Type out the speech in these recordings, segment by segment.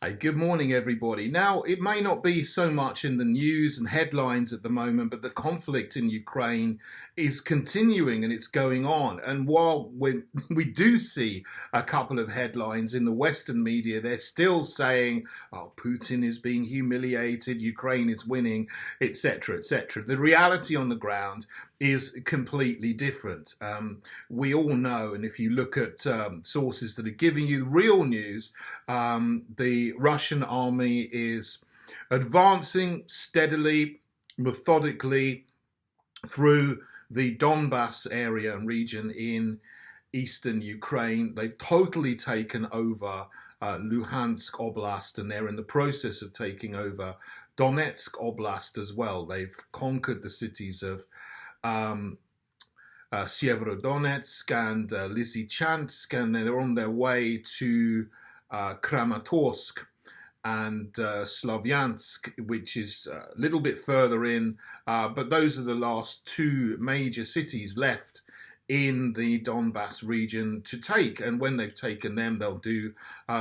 Hey, good morning, everybody. Now, it may not be so much in the news and headlines at the moment, but the conflict in Ukraine is continuing and it's going on. And while we do see a couple of headlines in the Western media, they're still saying, oh, Putin is being humiliated, Ukraine is winning, etc., etc. The reality on the ground is completely different. We all know, and if you look at sources that are giving you real news, the Russian army is advancing steadily, methodically through the Donbas area and region in eastern Ukraine. They've totally taken over Luhansk Oblast, and they're in the process of taking over Donetsk Oblast as well. They've conquered the cities of Severodonetsk and Lysychansk, and they're on their way to Kramatorsk and Slavyansk, which is a little bit further in, but those are the last two major cities left in the Donbas region to take. And when they've taken them, they'll do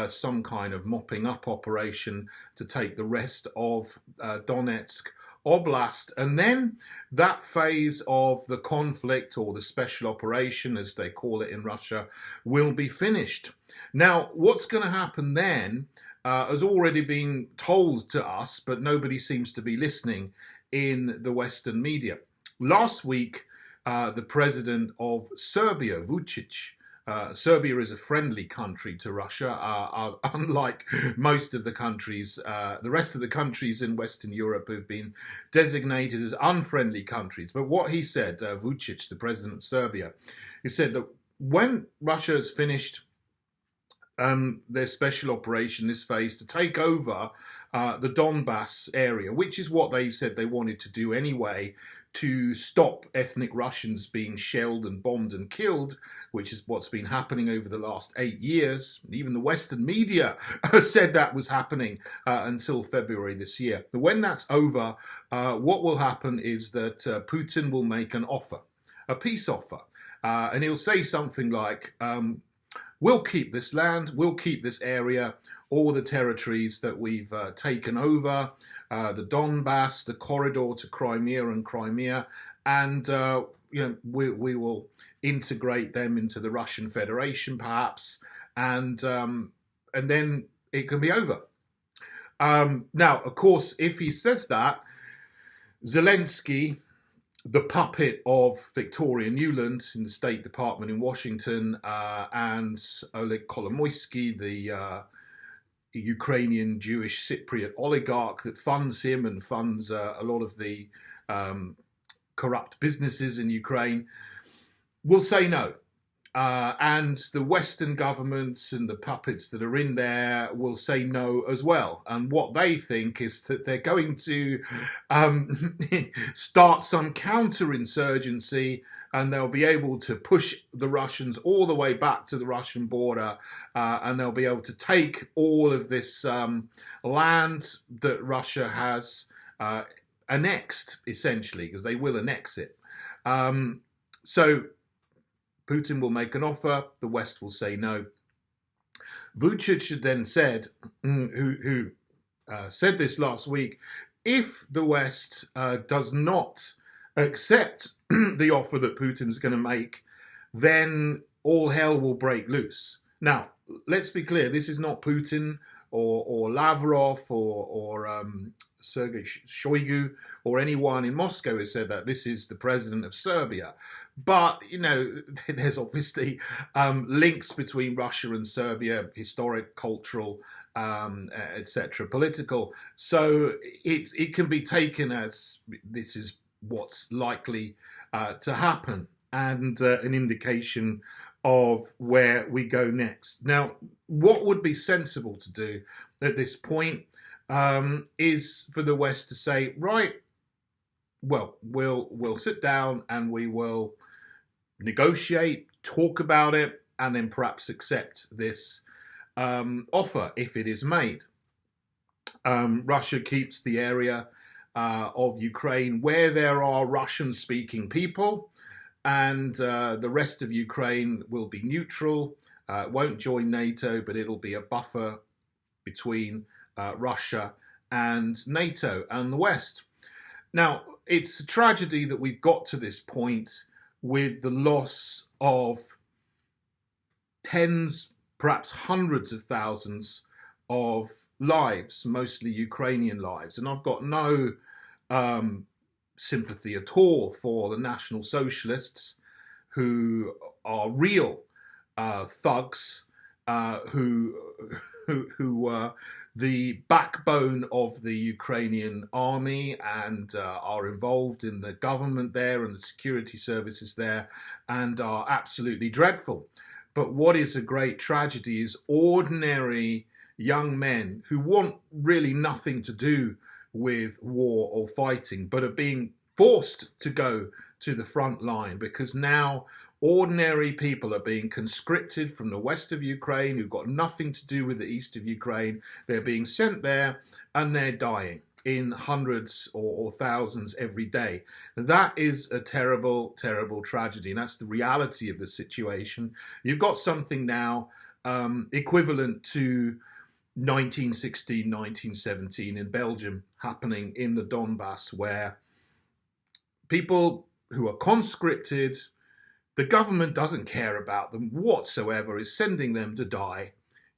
some kind of mopping up operation to take the rest of Donetsk Oblast, and then that phase of the conflict, or the special operation as they call it in Russia, will be finished. Now, what's going to happen then has already been told to us, but nobody seems to be listening in the Western media. Last week, the president of Serbia, Vučić, Serbia is a friendly country to Russia, unlike most of the countries, the rest of the countries in Western Europe have been designated as unfriendly countries. But what he said, Vučić, the president of Serbia, he said that when Russia has finished their special operation, this phase, to take over the Donbas area, which is what they said they wanted to do anyway, to stop ethnic Russians being shelled and bombed and killed, which is what's been happening over the last 8 years. Even the Western media said that was happening until February this year. But when that's over, what will happen is that Putin will make an offer, a peace offer, and he'll say something like, we'll keep this land, we'll keep this area, all the territories that we've taken over, the Donbas, the corridor to Crimea, and we will integrate them into the Russian Federation, perhaps, and then it can be over. Now, of course, if he says that, Zelensky, the puppet of Victoria Nuland in the State Department in Washington, and Oleg Kolomoisky, the Ukrainian Jewish Cypriot oligarch that funds him and funds a lot of the corrupt businesses in Ukraine, will say no. And the Western governments and the puppets that are in there will say no as well. And what they think is that they're going to start some counterinsurgency, and they'll be able to push the Russians all the way back to the Russian border, and they'll be able to take all of this land that Russia has annexed, essentially, because they will annex it. So Putin will make an offer, the West will say no. Vučić then said, who said this last week, if the West does not accept the offer that Putin's going to make, then all hell will break loose. Now, let's be clear, this is not Putin or Lavrov or Sergei Shoigu or anyone in Moscow has said that. This is the president of Serbia. But, there's obviously links between Russia and Serbia, historic, cultural, etc., political. So it can be taken as this is what's likely to happen, and an indication of where we go next. Now, what would be sensible to do at this point is for the West to say, right, well, we'll sit down and we will negotiate, talk about it, and then perhaps accept this offer if it is made. Russia keeps the area of Ukraine where there are Russian-speaking people, and the rest of Ukraine will be neutral. It won't join NATO, but it'll be a buffer between Russia and NATO and the West. Now, it's a tragedy that we've got to this point with the loss of tens, perhaps hundreds of thousands of lives, mostly Ukrainian lives. And I've got no sympathy at all for the National Socialists, who are real thugs, who were the backbone of the Ukrainian army and are involved in the government there and the security services there, and are absolutely dreadful. But what is a great tragedy is ordinary young men who want really nothing to do with war or fighting, but are being forced to go to the front line, because now ordinary people are being conscripted from the west of Ukraine who've got nothing to do with the east of Ukraine. They're being sent there and they're dying in hundreds or thousands every day. That is a terrible, terrible tragedy, and that's the reality of the situation. You've got something now equivalent to 1916, 1917 in Belgium happening in the Donbas, where people who are conscripted, the government doesn't care about them whatsoever, is sending them to die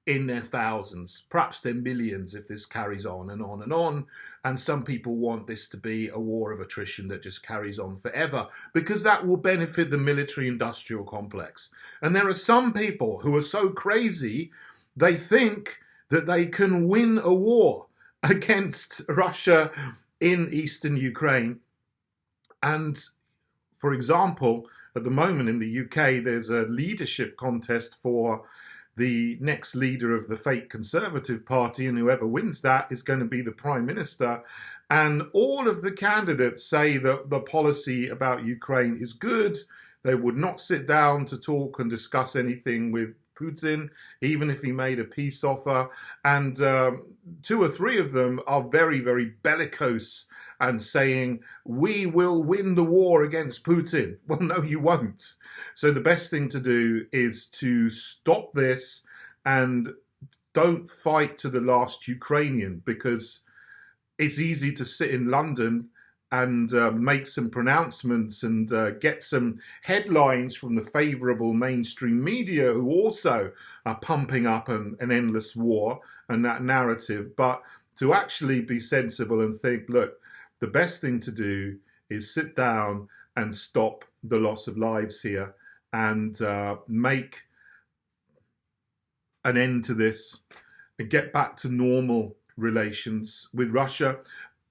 in their thousands, perhaps their millions if this carries on and on and on. And some people want this to be a war of attrition that just carries on forever, because that will benefit the military-industrial complex. And there are some people who are so crazy, they think that they can win a war against Russia in eastern Ukraine. And, for example, at the moment in the UK, there's a leadership contest for the next leader of the fake Conservative Party, and whoever wins that is going to be the Prime Minister. And all of the candidates say that the policy about Ukraine is good. They would not sit down to talk and discuss anything with Putin, even if he made a peace offer. And 2 or 3 of them are very, very bellicose and saying, we will win the war against Putin. Well, no, you won't. So the best thing to do is to stop this and don't fight to the last Ukrainian, because it's easy to sit in London and make some pronouncements and get some headlines from the favourable mainstream media, who also are pumping up an endless war and that narrative. But to actually be sensible and think, look, the best thing to do is sit down and stop the loss of lives here and make an end to this and get back to normal relations with Russia.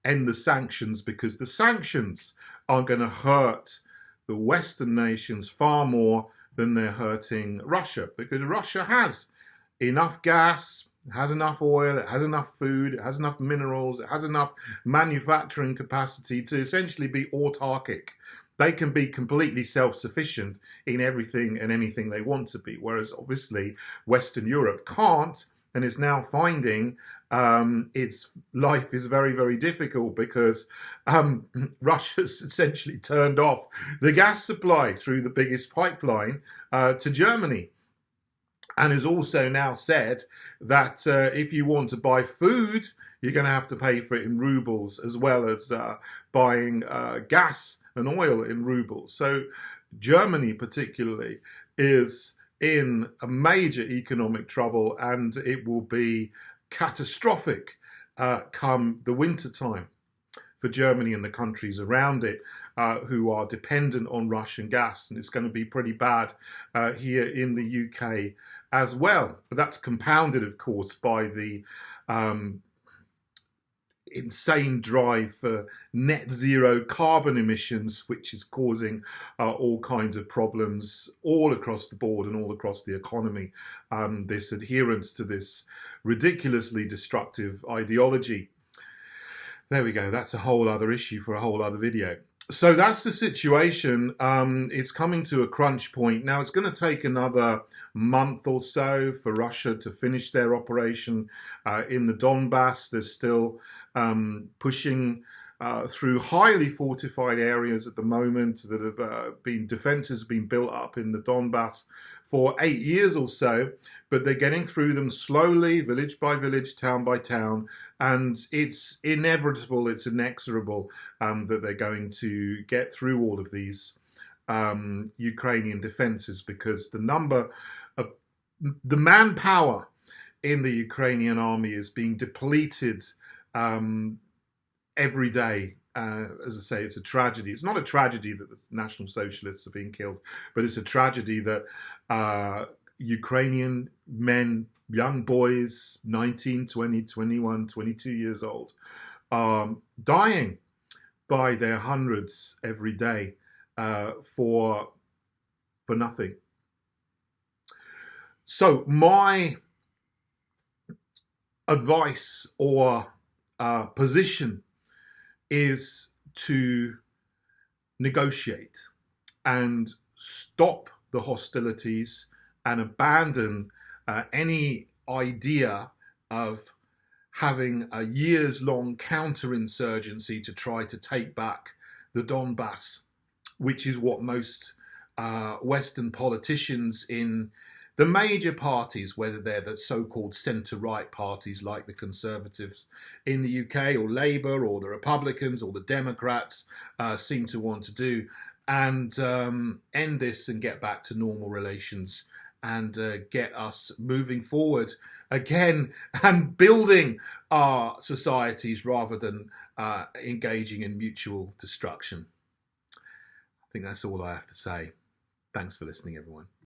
End the sanctions, because the sanctions are going to hurt the Western nations far more than they're hurting Russia, because Russia has enough gas, it has enough oil, it has enough food, it has enough minerals, it has enough manufacturing capacity to essentially be autarkic. They can be completely self-sufficient in everything and anything they want to be, whereas obviously Western Europe can't, and is now finding its life is very, very difficult, because Russia's essentially turned off the gas supply through the biggest pipeline to Germany, and has also now said that if you want to buy food, you're going to have to pay for it in rubles, as well as buying gas and oil in rubles. So Germany particularly is in a major economic trouble, and it will be catastrophic come the winter time for Germany and the countries around it who are dependent on Russian gas, and it's going to be pretty bad here in the UK as well. But that's compounded, of course, by the insane drive for net zero carbon emissions, which is causing all kinds of problems all across the board and all across the economy. This adherence to this ridiculously destructive ideology. There we go. That's a whole other issue for a whole other video. So that's the situation. It's coming to a crunch point. Now, it's going to take another month or so for Russia to finish their operation in the Donbas. They're still pushing through highly fortified areas at the moment that have defenses have been built up in the Donbas for 8 years or so, but they're getting through them slowly, village by village, town by town, and it's inevitable, it's inexorable that they're going to get through all of these Ukrainian defenses, because the number of the manpower in the Ukrainian army is being depleted every day. As I say, it's a tragedy. It's not a tragedy that the National Socialists are being killed, but it's a tragedy that Ukrainian men, young boys, 19, 20, 21, 22 years old, are dying by their hundreds every day for nothing. So my advice or position is to negotiate and stop the hostilities and abandon any idea of having a years-long counterinsurgency to try to take back the Donbas, which is what most Western politicians in the major parties, whether they're the so-called centre-right parties like the Conservatives in the UK, or Labour, or the Republicans, or the Democrats, seem to want to do, and end this and get back to normal relations and get us moving forward again and building our societies rather than engaging in mutual destruction. I think that's all I have to say. Thanks for listening, everyone.